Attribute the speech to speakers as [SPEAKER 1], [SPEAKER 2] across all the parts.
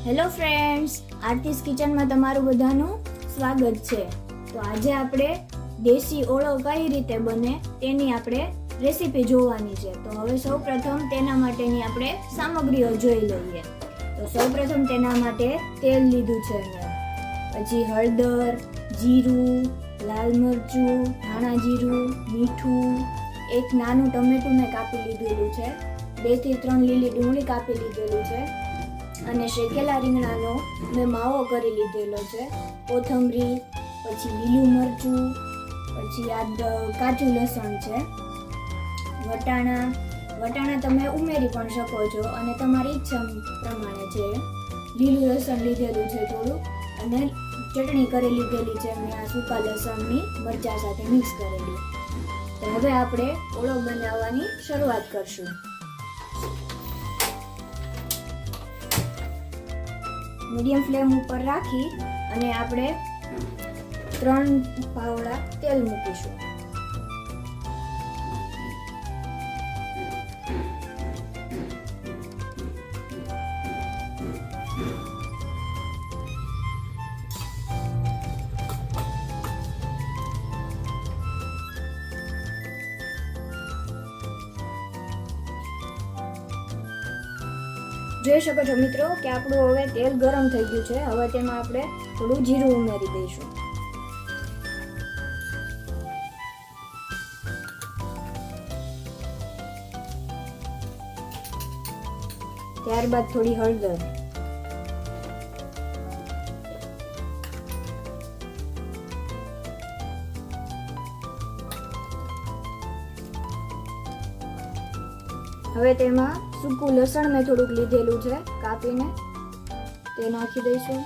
[SPEAKER 1] Hello friends, આરતીસ કિચનમાં તમારું બધાનું સ્વાગત છે. તો આજે આપણે દેશી ઓળો કઈ રીતે બને તેની આપણે રેસીપી જોવાની છે. તો હવે સૌપ્રથમ તેના માટેની આપણે સામગ્રીઓ જોઈ લઈએ. તો સૌપ્રથમ તેના માટે તેલ લીધું છે મેં, પછી હળદર, જીરું, લાલ મરચું, ધાણા જીરું, મીઠું, એક નાનું ટમેટું મેં કાપી લીધેલું છે, 2 થી 3 લીલી ડુંગળી કાપી લીધેલું છે, અને શેકેલા રીંગણાનો મેં માવો કરી લીધેલો છે, કોથમરી, પછી લીલું મરચું, પછી આ કાચું લસણ છે, વટાણા તમે ઉમેરી પણ શકો છો અને તમારી ઈચ્છા પ્રમાણે છે. લીલું લસણ લીધેલું છે થોડું, અને ચટણી કરી લીધેલી છે મેં આ સૂકા લસણની મરચાં સાથે મિક્સ કરેલી. તો હવે આપણે ઓળો બનાવવાની શરૂઆત કરશું. મીડિયમ ફ્લેમ ઉપર રાખી અને આપણે 3 પાવડા તેલ મૂકીશું. જોઈ શકો છો મિત્રો કે આપણું હવે તેલ ગરમ થઈ ગયું છે. હવે તેમાં આપણે થોડું જીરું ઉમેરી દઈશું. ત્યારબાદ થોડી હળદર, હવે તેમાં સૂકું લસણ મેં થોડુંક લીધેલું છે કાપીને, તે નાખી દઈશું.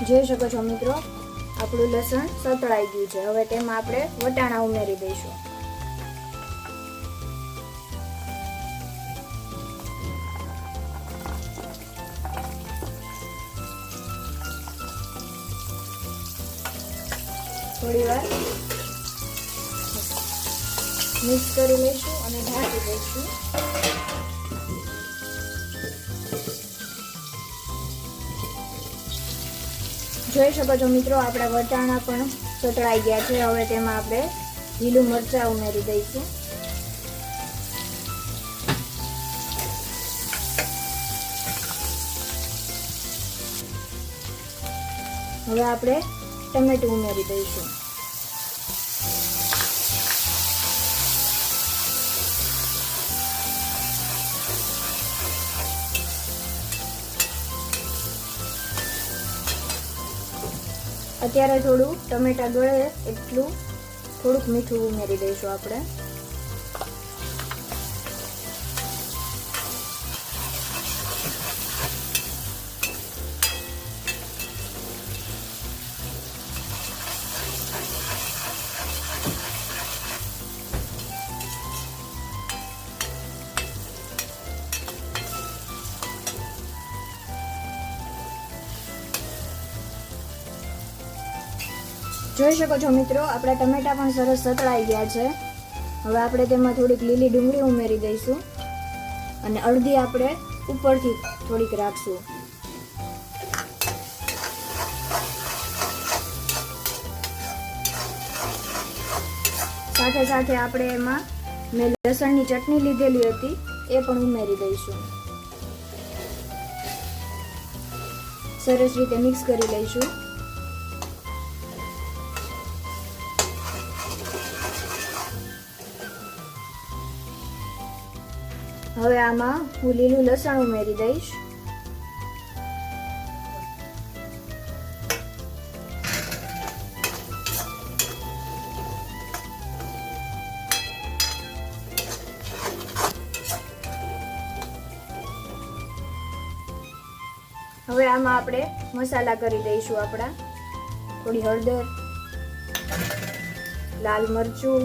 [SPEAKER 1] જોઈ શકો છો મિત્રો, આપણું લસણ સતળાઈ ગયું છે. હવે તેમાં આપણે વટાણા ઉમેરી દઈશું. થોડી વાર મિક્સ કરી લઈશું અને ઢાંકી દઈશું. જોઈ શકો છો મિત્રો, આપણા વટાણા પણ સતળાઈ ગયા છે. હવે તેમાં આપણે લીલું મરચાં ઉમેરી દઈશું. હવે આપણે ટમેટું ઉમેરી દઈશું. અત્યારે થોડું ટમેટા ગળે એટલું થોડુંક મીઠું ઉમેરી દઈશું આપણે. જોઈ શકો છો મિત્રો, આપણા ટમેટા પણ સરસ સતળાઈ ગયા છે. હવે આપણે તેમાં થોડીક લીલી ડુંગળી ઉમેરી દઈશું અને અડધી આપણે ઉપરથી થોડીક રાખશું. સાથે સાથે આપણે એમાં મેં લસણની ચટણી લીધેલી હતી એ પણ ઉમેરી દઈશું. સરસ રીતે મિક્સ કરી લઈશું. હવે આમાં હું લીલું લસણ ઉમેરી દઈશ. હવે આમાં આપણે મસાલા કરી દઈશું. આપણા થોડી હળદર, લાલ મરચું,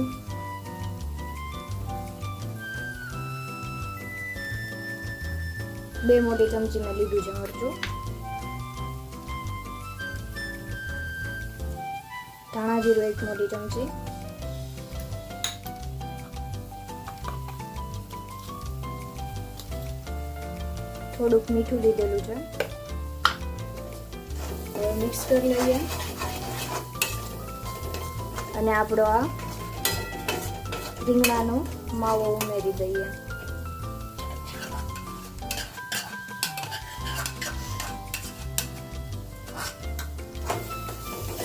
[SPEAKER 1] 2 મોટી ચમચી મેં લીધું છે મરચું, ધાણા જીરું 1 મોટી ચમચી, થોડુંક મીઠું લીધેલું છે. હવે મિક્સ કરી લઈએ અને આપણો આ રીંગણાનો માવો ઉમેરી દઈએ.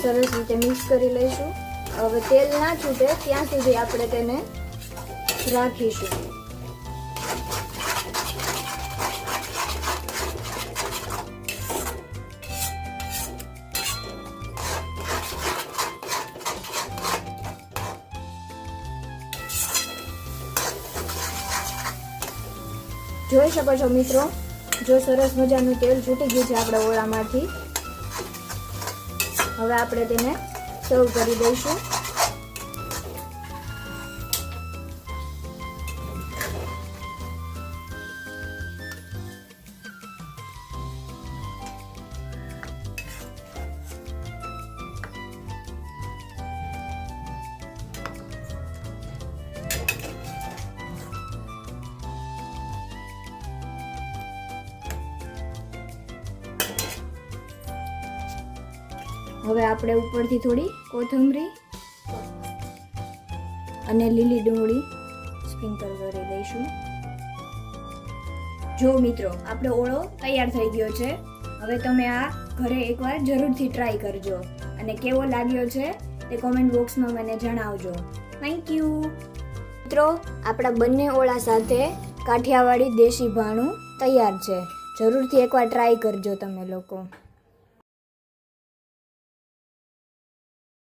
[SPEAKER 1] સરસ રીતે મિક્સ કરી લઈશું. હવે તેલ ના છૂટે ત્યાં સુધી આપણે તેને રાખીશું. જોઈ શકો છો મિત્રો, જો સરસ મજાનું તેલ છૂટી ગયું છે આપણા ઓળામાંથી. હવે આપણે તેને સર્વ કરી દઈશું. હવે આપણે ઉપરથી થોડી કોથમરી અને લીલી ડુંગળી સ્પ્રિંકલ કરી દઈશું. જો મિત્રો, આપણો ઓળો તૈયાર થઈ ગયો છે. હવે તમે આ ઘરે એકવાર જરૂરથી ટ્રાય કરજો અને કેવો લાગ્યો છે તે કોમેન્ટ બોક્સમાં મને જણાવજો. થેન્ક યુ મિત્રો. આપણા બંને ઓળા સાથે કાઠિયાવાડી દેશી ભાણું તૈયાર છે. જરૂરથી એકવાર ટ્રાય કરજો તમે લોકો.